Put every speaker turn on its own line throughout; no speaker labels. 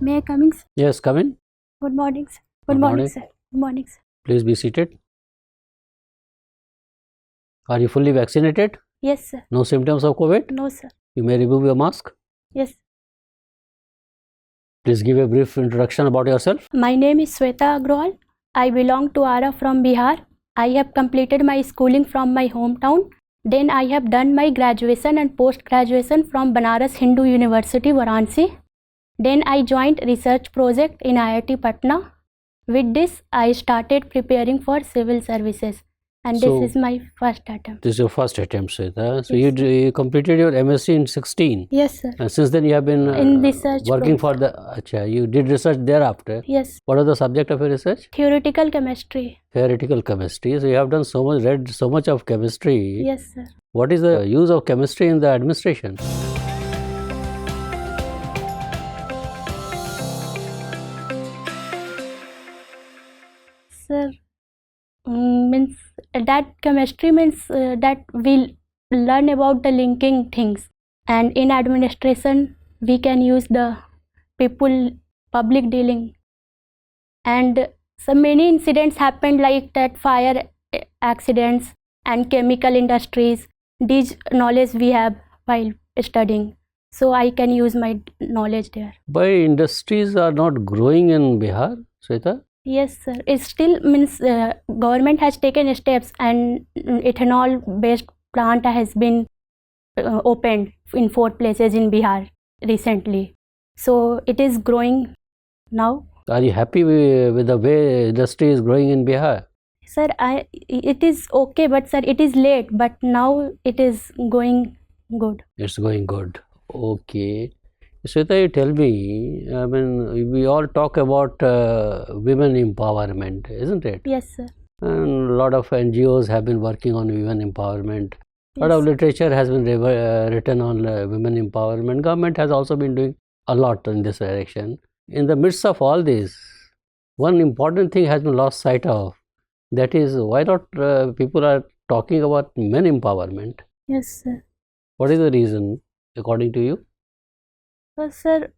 May I come in, sir?
Yes, come in.
Good morning, sir.
Good morning.
Sir. Good morning, sir.
Please be seated. Are you fully vaccinated?
Yes, sir.
No symptoms of COVID?
No, sir.
You may remove your mask.
Yes.
Please give a brief introduction about yourself.
My name is Shweta Agrawal. I belong to ARA from Bihar. I have completed my schooling from my hometown. Then I have done my graduation and post-graduation from Banaras Hindu University, Varanasi. Then I joined research project in IIT Patna. With this, I started preparing for civil services. And
So-
this is my first attempt.
This is your first attempt, Shweta. So
Yes.
you completed your MSc in 16.
Yes, sir.
And since then you have been
In research
working for the. You did research thereafter.
Yes.
What was the subject of your research?
Theoretical chemistry.
Theoretical chemistry. So you have done so much, read so much of chemistry.
Yes, sir.
What is the use of chemistry in the administration?
Sir, means that chemistry means that we learn about the linking things, and in administration we can use the public dealing, and so many incidents happened like that, fire accidents and chemical industries. These knowledge we have while studying, so I can use my knowledge there.
Why industries are not growing in Bihar, Shweta?
Yes, sir. It still means government has taken steps, and ethanol-based plant has been opened in 4 places in Bihar recently. So it is growing now.
Are you happy with the way industry is growing in Bihar?
Sir, it is okay, but sir, it is late. But now it is going good.
It's going good. Okay. Shweta, you tell me, I mean, we all talk about women empowerment, isn't it?
Yes, sir.
And a lot of NGOs have been working on women empowerment. A lot of
Yes.
literature has been written on women empowerment. Government has also been doing a lot in this direction. In the midst of all this, one important thing has been lost sight of. That is, why not people are talking about men empowerment?
Yes, sir.
What is the reason, according to you?
So, sir,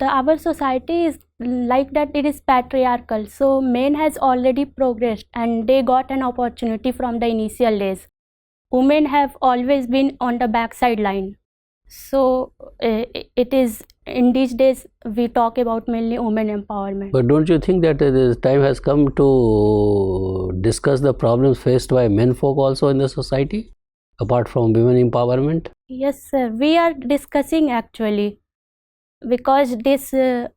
our society is like that. It is patriarchal. So men has already progressed, and they got an opportunity from the initial days. Women have always been on the backside line. So it is in these days we talk about mainly women empowerment.
But don't you think that the time has come to discuss the problems faced by men folk also in the society, apart from women empowerment?
Yes, sir. We are discussing actually, because this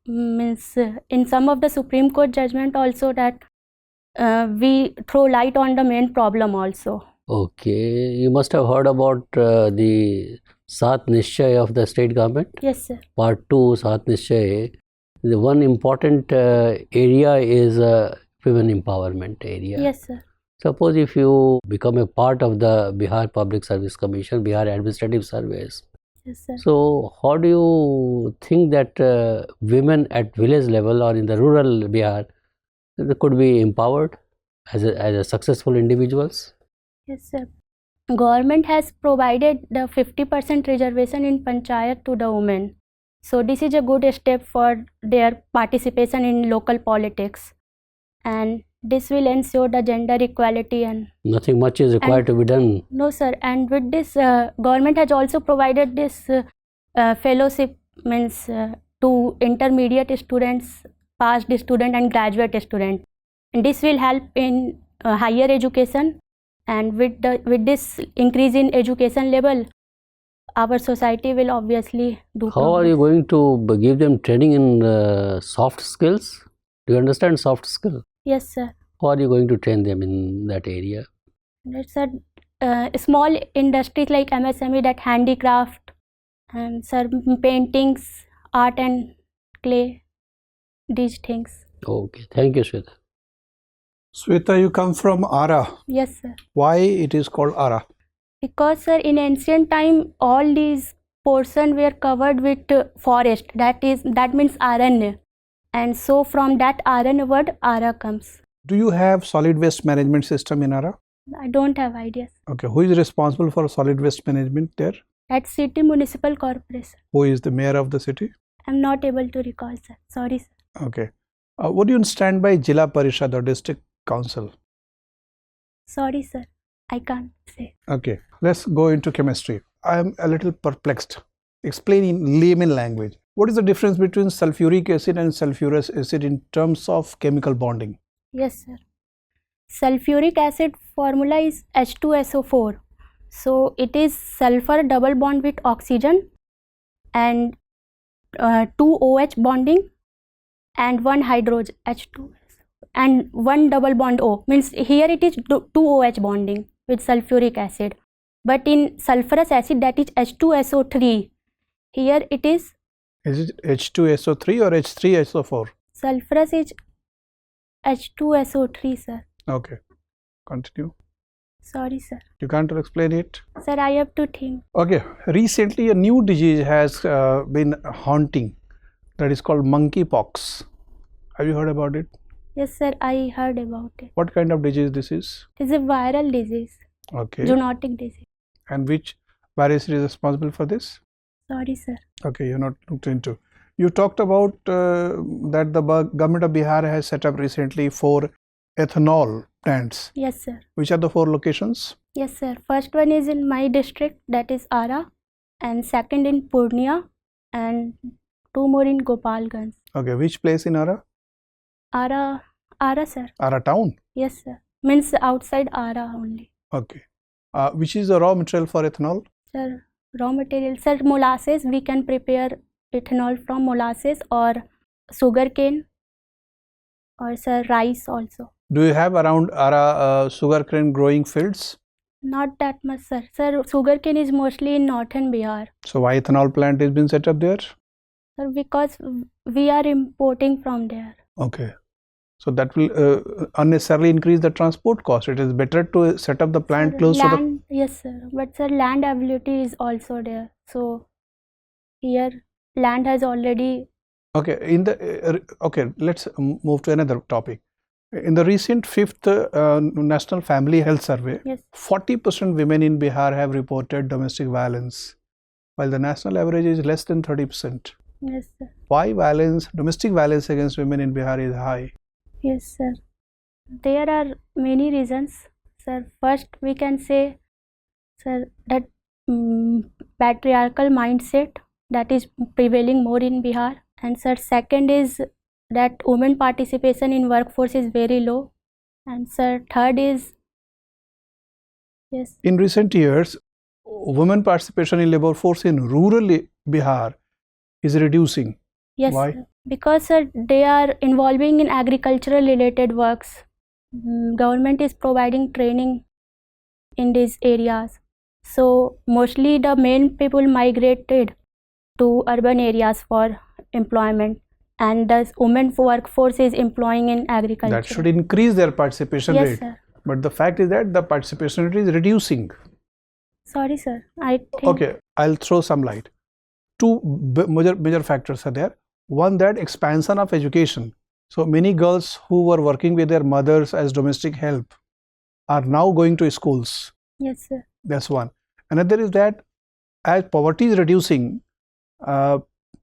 means in some of the Supreme Court judgment also that we throw light on the main problem also.
Okay, you must have heard about the Sat Nishchay of the state government.
Yes, sir.
Part 2, Sat Nishchay. The one important area is women empowerment area.
Yes, sir.
Suppose if you become a part of the Bihar Public Service Commission, Bihar Administrative Service.
Yes, sir.
So how do you think that women at village level or in the rural Bihar they could be empowered as a successful individuals?
Yes, sir. Government has provided the 50% reservation in Panchayat to the women. So this is a good step for their participation in local politics, and this will ensure the gender equality. And
Nothing much is required to be done.
no, sir. And with this, government has also provided this fellowship means to intermediate students, past student, and graduate student. And this will help in higher education. And with this increase in education level, our society will obviously do.
How are you going to give them training in soft skills? Do you understand soft skill?
Yes, sir.
How are you going to train them in that area?
It's a small industries like MSME, that handicraft, and sir, paintings, art and clay, these things.
Okay, thank you, Shweta.
Shweta, you come from ARA.
Yes, sir.
Why it is called ARA?
Because, sir, in ancient time, all these portions were covered with forest. That means Aranya. And so from that Aranya word, Ara comes.
Do you have solid waste management system in ARA?
I don't have ideas.
Okay, who is responsible for solid waste management there?
At City Municipal Corporation.
Who is the mayor of the city?
I'm not able to recall, sir. Sorry, sir.
Okay. What do you understand by Jila Parishad or District Council?
Sorry, sir. I can't say.
Okay. Let's go into chemistry. I am a little perplexed. Explain in layman language. What is the difference between sulfuric acid and sulfurous acid in terms of chemical bonding?
Yes, sir. Sulfuric acid formula is H2SO4. So it is sulfur double bond with oxygen and 2 OH bonding and 1 hydrogen H2 and 1 double bond O. Means here it is 2 OH bonding with sulfuric acid. But in sulfurous acid, that is H2SO3. Here it is.
Is it H2SO3 or H3SO4?
Sulfurous is H2SO3, sir.
Okay. Continue.
Sorry, sir.
You can't explain it?
Sir, I have to think.
Okay. Recently, a new disease has been haunting. That is called monkeypox. Have you heard about it?
Yes, sir. I heard about it.
What kind of disease this is?
It is a viral disease.
Okay.
Zoonotic disease.
And which virus is responsible for this?
Sorry, sir.
Okay, you're not looked into. You talked about that the government of Bihar has set up recently 4 ethanol plants.
Yes, sir.
Which are the 4 locations?
Yes, sir. First one is in my district, that is Ara, and second in Purnia, and 2 more in Gopalganj.
Okay, which place in Ara?
Ara, sir.
Ara town?
Yes, sir. Means outside Ara only.
Okay. Which is the raw material for ethanol?
Sir, raw material. Sir, molasses. We can prepare ethanol from molasses or sugarcane or sir, rice also.
Do you have around Ara sugarcane growing fields?
Not that much, sir. Sir, sugarcane is mostly in northern Bihar.
So why ethanol plant has been set up there?
Sir, because we are importing from there.
Okay. So that will unnecessarily increase the transport cost. It is better to set up the plant
Sir,
close to the...
Yes, sir. But sir, land availability is also there. So here land has already...
Okay. In the okay, let's move to another topic. In the recent 5th National Family Health Survey,
Yes.
40% women in Bihar have reported domestic violence, while the national average is less than 30%.
Yes, sir.
Why domestic violence against women in Bihar is high?
Yes, sir. There are many reasons, sir. First, we can say, sir, that patriarchal mindset that is prevailing more in Bihar. And sir, second is that women participation in workforce is very low. And sir, third is, yes.
In recent years, women participation in labor force in rural Bihar is reducing.
Yes,
Why?
sir. Because sir, they are involving in agricultural related works. Government is providing training in these areas. So mostly the main people migrated to urban areas for employment, and the women workforce is employing in agriculture.
That should increase their participation
Yes,
rate.
sir.
But the fact is that the participation rate is reducing.
Sorry, sir. I think...
Okay, I'll throw some light. 2 major factors are there. One, that expansion of education. So many girls who were working with their mothers as domestic help are now going to schools.
Yes, sir.
That's one. Another is that as poverty is reducing,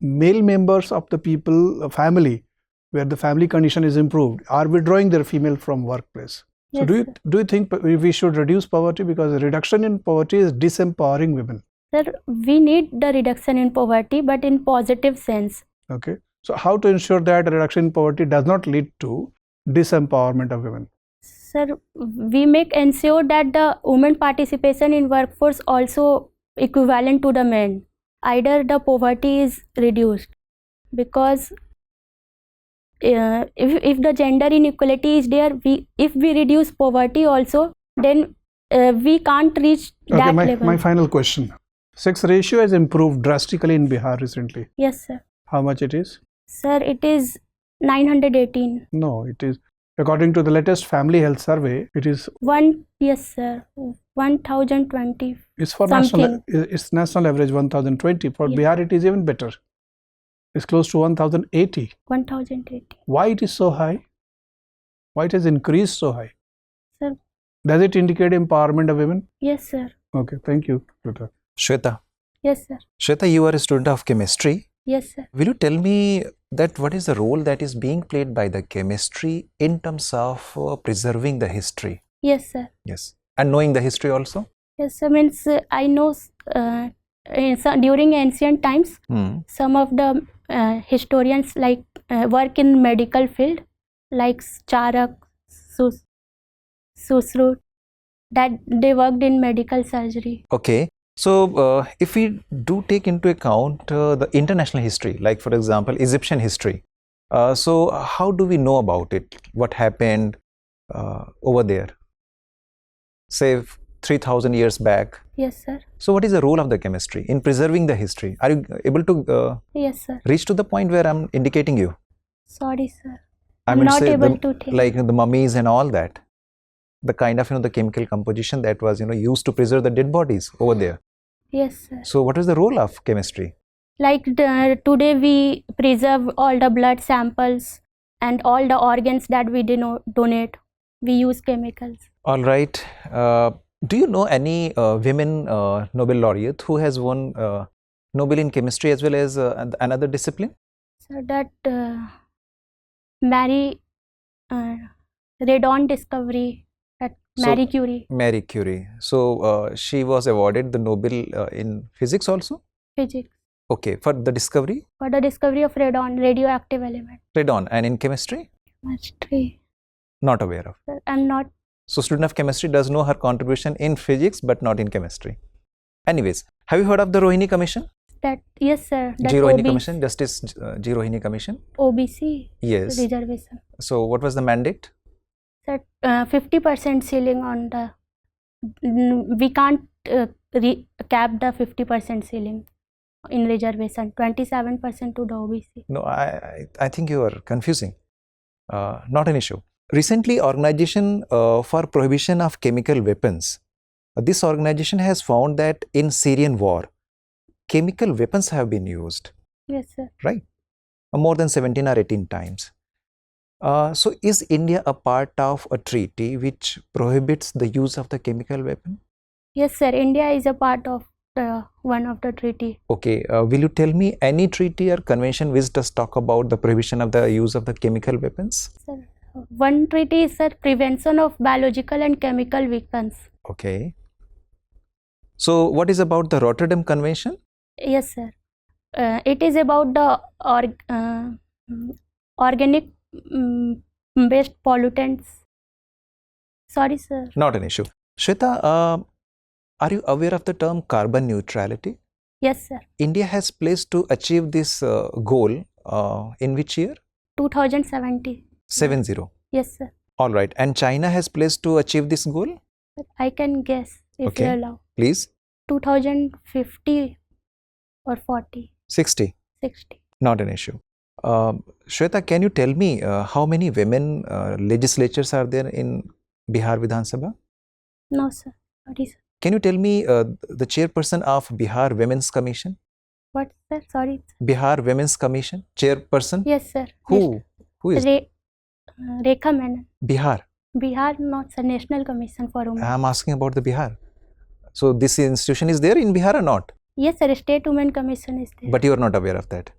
male members of the family, where the family condition is improved, are withdrawing their female from workplace. So
Yes,
do you think we should reduce poverty, because the reduction in poverty is disempowering women?
Sir, we need the reduction in poverty, but in positive sense.
Okay. So how to ensure that a reduction in poverty does not lead to disempowerment of women?
Sir, we make ensure that the women participation in workforce also equivalent to the men. Either the poverty is reduced, because if the gender inequality is there, if we reduce poverty also, then we can't reach that level.
My final question. Sex ratio has improved drastically in Bihar recently.
Yes, sir.
How much it is?
Sir, it is 918.
No, it is, according to the latest family health survey, it is...
Yes, sir. 1020.
It's for
something.
national average 1020. For
Yes.
Bihar, it is even better. It's close to 1080.
1080.
Why it is so high? Why it has increased so high?
Sir.
Does it indicate empowerment of women?
Yes, sir.
Okay, thank you.
Shweta.
Yes, sir.
Shweta, you are a student of chemistry.
Yes, sir.
Will you tell me that what is the role that is being played by the chemistry in terms of preserving the history?
Yes, sir.
Yes. And knowing the history also?
Yes, sir. Means I know during ancient times, some of the historians work in medical field, like Charak, Susrut, that they worked in medical surgery.
Okay. So, if we do take into account the international history, like for example, Egyptian history, so how do we know about it? What happened over there? Say 3000 years back.
Yes, sir.
So, what is the role of the chemistry in preserving the history? Are you able to
Yes, sir.
reach to the point where I'm indicating you?
Sorry, sir.
I
I'm
mean,
not
say
able to think.
like the mummies and all that, the kind of the chemical composition that was used to preserve the dead bodies over there.
Yes, sir.
So, what is the role of chemistry?
Like today we preserve all the blood samples and all the organs that we donate. We use chemicals.
All right. Do you know any women Nobel laureate who has won Nobel in chemistry as well as another discipline?
So that Marie radon discovery at Marie Curie.
Marie Curie. So she was awarded the Nobel in physics also?
Physics.
Okay. For the discovery?
For the discovery of radon, radioactive element.
Radon. And in chemistry?
Chemistry.
Not aware of.
Sir, I'm not.
So student of chemistry does know her contribution in physics but not in chemistry. Anyways, have you heard of the Rohini Commission?
That yes, sir. That
Rohini Commission, Justice Rohini Commission?
OBC.
Yes.
Reservation.
So what was the mandate?
Sir, 50% ceiling on the. We can't cap the 50% ceiling in reservation. 27% to the OBC.
No, I think you are confusing. Not an issue. Recently, Organization for Prohibition of Chemical Weapons. This organization has found that in Syrian war, chemical weapons have been used.
Yes, sir.
Right? More than 17 or 18 times. So, is India a part of a treaty which prohibits the use of the chemical weapon?
Yes, sir. India is a part of one of the treaty.
Okay. Will you tell me any treaty or convention which does talk about the prohibition of the use of the chemical weapons?
Sir, one treaty is, sir, prevention of biological and chemical weapons.
Okay. So, what is about the Rotterdam Convention?
Yes, sir. It is about the organic based pollutants. Sorry, sir.
Not an issue. Shweta, are you aware of the term carbon neutrality?
Yes, sir.
India has pledged to achieve this goal in which year?
2070.
70.
Yes, sir.
All right. And China has pledged to achieve this goal?
I can guess if you allow.
Please.
2050 or 40.
60.
60.
Not an issue. Shweta, can you tell me how many women legislatures are there in Bihar Vidhan Sabha?
No, sir. Sorry, sir.
Can you tell me the chairperson of Bihar Women's Commission?
What, sir? Sorry.
Bihar Women's Commission chairperson?
Yes, sir.
Who?
Yes.
Who is?
Rekha Menon.
Bihar.
Bihar, not sir. National Commission for Women.
I am asking about the Bihar. So this institution is there in Bihar or not?
Yes, sir. State Women Commission is there.
But you are not aware of that.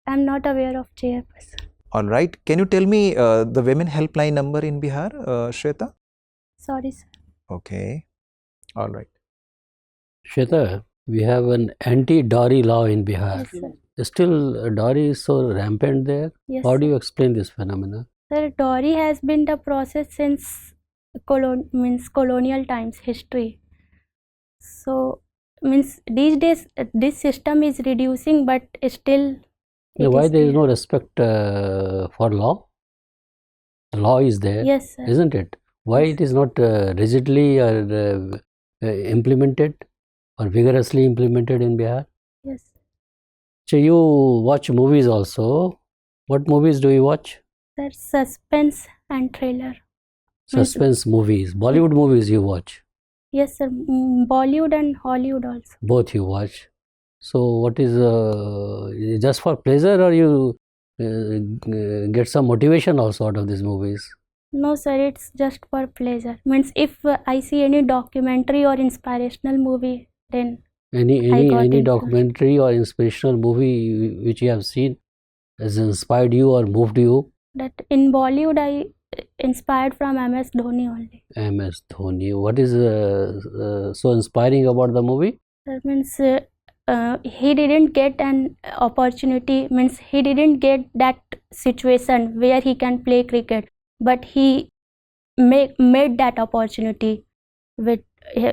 I am not aware of chairperson.
All right. Can you tell me the women helpline number in Bihar, Shweta?
Sorry, sir.
Okay. All right.
Shweta, we have an anti-dowry law in Bihar.
Yes, sir.
Still, dowry is so rampant there.
Yes,
How do
sir.
you explain this phenomena?
Sir, dowry has been the process since colonial times history. So means these days this system is reducing, but still.
Why there is no respect for law? The law is there,
Yes, sir.
isn't it? Why
Yes.
it is not rigidly implemented or vigorously implemented in Bihar?
Yes.
So you watch movies also. What movies do you watch?
Sir, suspense and thriller.
Suspense movies. Bollywood movies you watch.
Yes, sir. Bollywood and Hollywood also.
Both you watch. So what is just for pleasure, or you get some motivation also out of these movies?
No, sir. It's just for pleasure. Means if I see any documentary or inspirational movie, then got
any
influenced.
documentary or inspirational movie which you have seen has inspired you or moved you?
That in Bollywood, I inspired from MS Dhoni only.
MS Dhoni. What is so inspiring about the movie?
That means he didn't get an opportunity, means he didn't get that situation where he can play cricket, but he made that opportunity with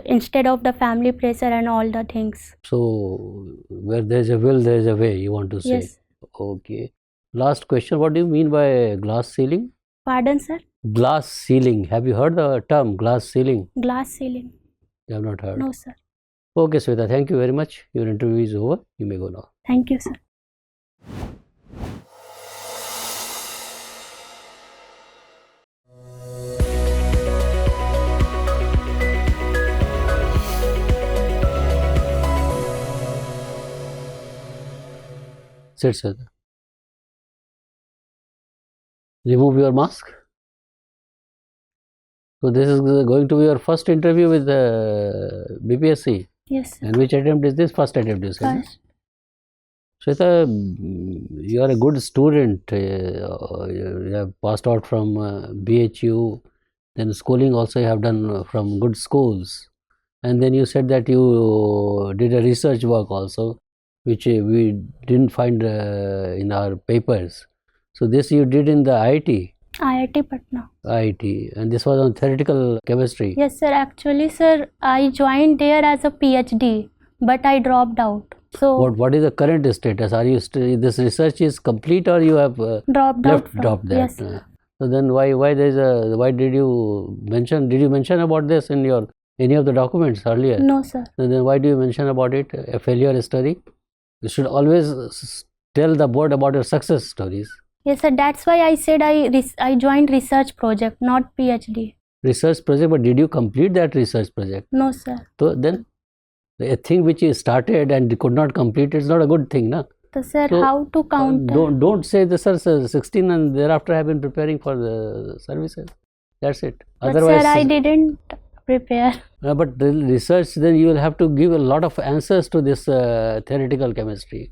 instead of the family pressure and all the things.
So where there is a will, there is a way, you want to say?
Yes.
Okay. Last question. What do you mean by glass ceiling?
Pardon, sir?
Glass ceiling. Have you heard the term glass ceiling?
Glass ceiling?
You have not heard?
No, sir.
Okay, Shweta. Thank you very much. Your interview is over. You may go now.
Thank you, sir.
Sit, Shweta. Remove your mask. So this is going to be your first interview with the BPSC.
Yes, sir.
And which attempt is this? First attempt, you said?
First.
Shweta, you are a good student. You have passed out from BHU. Then schooling also you have done from good schools. And then you said that you did a research work also, which we didn't find in our papers. So this you did in the IIT.
IIT Patna.
IIT, and this was on theoretical chemistry.
Yes, sir. Actually, sir, I joined there as a PhD, but I dropped out. So
What is the current status? Are you this research is complete or you have
dropped out from.
dropped that?
Yes, sir.
So then why did you mention about this in your any of the documents earlier?
No, sir.
So then why do you mention about it? A failure story? You should always tell the board about your success stories.
Yes, sir. That's why I said I joined research project, not PhD.
Research project, but did you complete that research project?
No, sir.
So then, a thing which you started and could not complete is not a good thing, na?
So, sir,
So,
how to count?
Don't say this, sir. 16 and thereafter I have been preparing for the services. That's it.
But
Otherwise,
sir, I didn't prepare.
but the research, then you will have to give a lot of answers to this theoretical chemistry.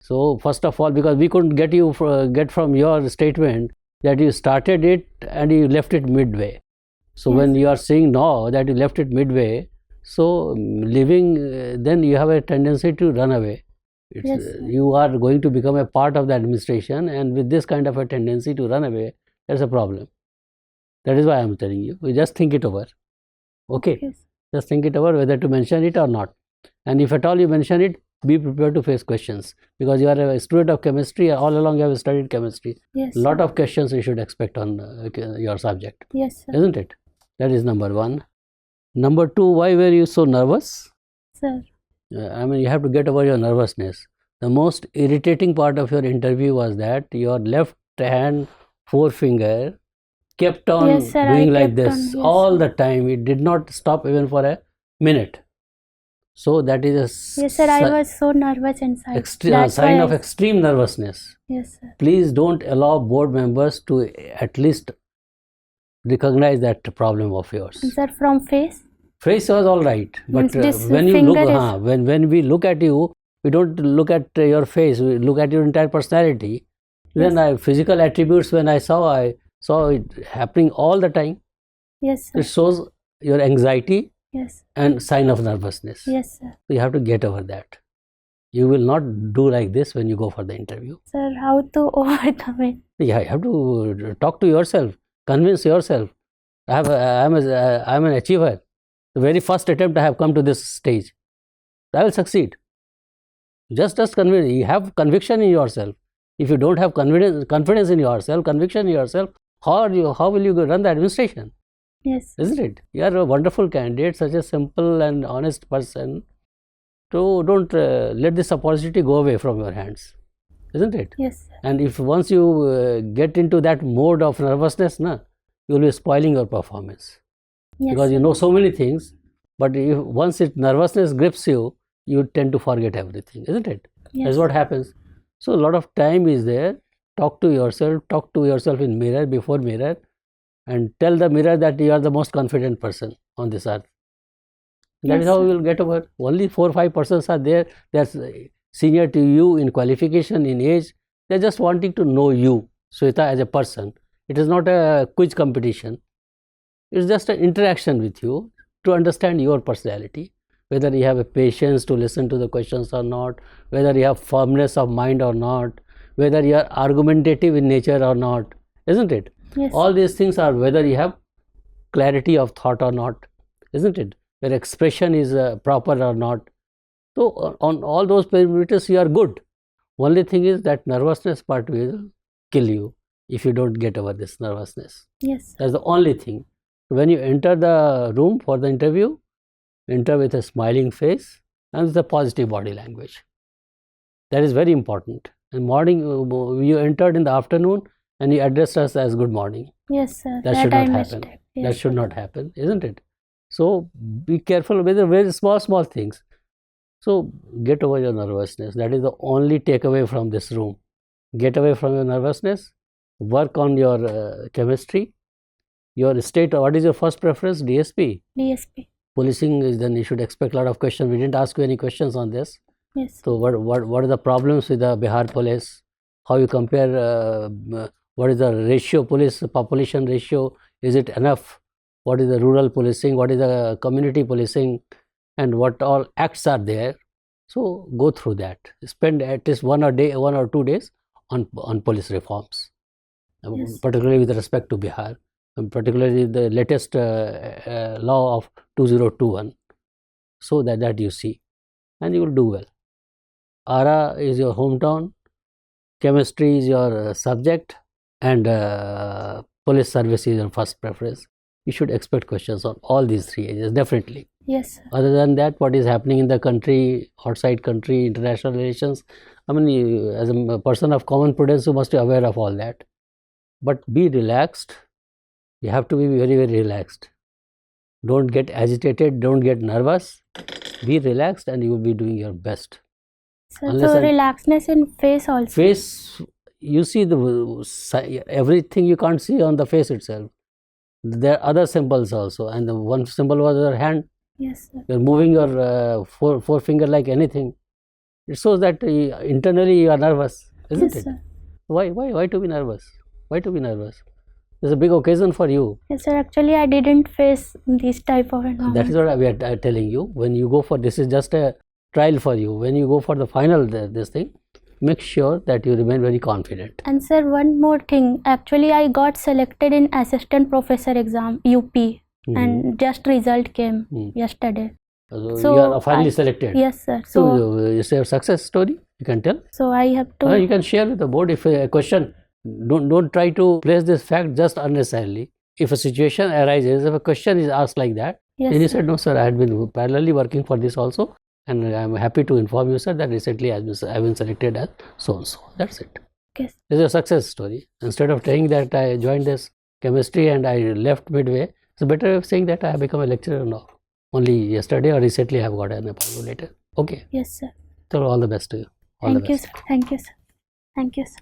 So first of all, because we couldn't get from your statement that you started it and you left it midway. So when you are saying now that you left it midway, so leaving, then you have a tendency to run away.
Yes, sir.
You are going to become a part of the administration, and with this kind of a tendency to run away, that's a problem. That is why I am telling you. You just think it over. Okay?
Yes.
Just think it over whether to mention it or not. And if at all you mention it, be prepared to face questions, because you are a student of chemistry. All along you have studied chemistry.
Yes,
A lot
sir.
of questions you should expect on your subject,
Yes, sir.
isn't it? That is number one. Number two, why were you so nervous?
Sir.
I mean, you have to get over your nervousness. The most irritating part of your interview was that your left hand forefinger kept on
Yes, sir,
doing
I
like
kept
this
on, yes,
all
sir.
the time. It did not stop even for a minute. So that is a
Yes, sir. I was so nervous inside. That's
sign
why
of extreme nervousness.
Yes, sir.
Please don't allow board members to at least recognize that problem of yours.
And sir, from face.
Face was all right, but
Means this
when you look,
finger is-
when we look at you, we don't look at your face. We look at your entire personality. Then
Yes.
physical attributes. When I saw it happening all the time.
Yes, sir.
It shows your anxiety
Yes.
and sign of nervousness.
Yes, sir.
So you have to get over that. You will not do like this when you go for the interview.
Sir, how to overcome it?
Yeah, you have to talk to yourself, convince yourself. I'm an achiever. The very first attempt I have come to this stage. I will succeed. Just convince. You have conviction in yourself. If you don't have confidence in yourself, conviction in yourself, how will you run the administration?
Yes.
Isn't it? You are a wonderful candidate, such a simple and honest person. So don't let this opportunity go away from your hands, isn't it?
Yes, sir.
And if once you get into that mode of nervousness, you will be spoiling your performance,
Yes,
because you
sir.
know so many things. But once nervousness grips you, you tend to forget everything, isn't it?
Yes.
That's what happens. So a lot of time is there. Talk to yourself in mirror, before mirror, and tell the mirror that you are the most confident person on this earth. That
Yes,
is how
sir.
you will get over. Only 4 or 5 persons are there. They are senior to you in qualification, in age. They are just wanting to know you, Shweta, as a person. It is not a quiz competition. It is just an interaction with you to understand your personality, whether you have a patience to listen to the questions or not, whether you have firmness of mind or not, whether you are argumentative in nature or not, isn't it?
Yes.
All these things are whether you have clarity of thought or not, isn't it? Whether expression is proper or not. So on all those parameters you are good. Only thing is that nervousness part will kill you if you don't get over this nervousness.
Yes.
That's the only thing. When you enter the room for the interview, enter with a smiling face and with a positive body language. That is very important. In morning, you entered in the afternoon and you addressed us as good morning.
Yes, sir.
That should
I
not
missed
happen.
it.
That
Yes.
should not happen, isn't it? So be careful with the very small things. So get over your nervousness. That is the only takeaway from this room. Get away from your nervousness. Work on your chemistry. Your state. What is your first preference? DSP.
DSP.
Policing is, then you should expect a lot of questions. We didn't ask you any questions on this.
Yes.
So what are the problems with the Bihar police? How you compare? What is the ratio, police population ratio? Is it enough? What is the rural policing? What is the community policing? And what all acts are there? So go through that. Spend at least 1 or 2 days on police reforms,
Yes.
particularly with respect to Bihar, and particularly the latest law of 2021. So that you see, and you will do well. ARA is your hometown, chemistry is your subject, and police service is your first preference. You should expect questions on all these 3 areas, definitely.
Yes, sir.
Other than that, what is happening in the country, outside country, international relations, I mean, you, as a person of common prudence, you must be aware of all that. But be relaxed. You have to be very, very relaxed. Don't get agitated, don't get nervous. Be relaxed and you will be doing your best.
So relaxedness in face also.
Face, you see everything you can't see on the face itself. There are other symbols also, and the one symbol was your hand.
Yes, sir.
You're moving your forefinger like anything. It shows that internally you are nervous, isn't
Yes,
it?
sir.
Why to be nervous? Why to be nervous? There's a big occasion for you.
Yes, sir. Actually, I didn't face this type of environment.
That is what we are telling you. When you go for this, is just a trial for you. When you go for the final this thing, make sure that you remain very confident.
And sir, one more thing. Actually, I got selected in assistant professor exam UP, and just result came yesterday.
So you are finally selected.
Yes, sir.
So you say a success story. You can tell.
So I have to.
You can share with the board if a question. Don't try to place this fact just unnecessarily. If a situation arises, if a question is asked like that,
Yes,
then you
sir.
said, no sir, I had been parallelly working for this also, and I am happy to inform you, sir, that recently I have been selected as so and so. That's it.
Yes.
This is a success story. Instead of saying that I joined this chemistry and I left midway, it's better of saying that I have become a lecturer now. Only yesterday or recently I have got an appointment later. Okay.
Yes, sir.
So all the best to you. All
Thank
the
you,
best.
sir. Thank you, sir. Thank you, sir.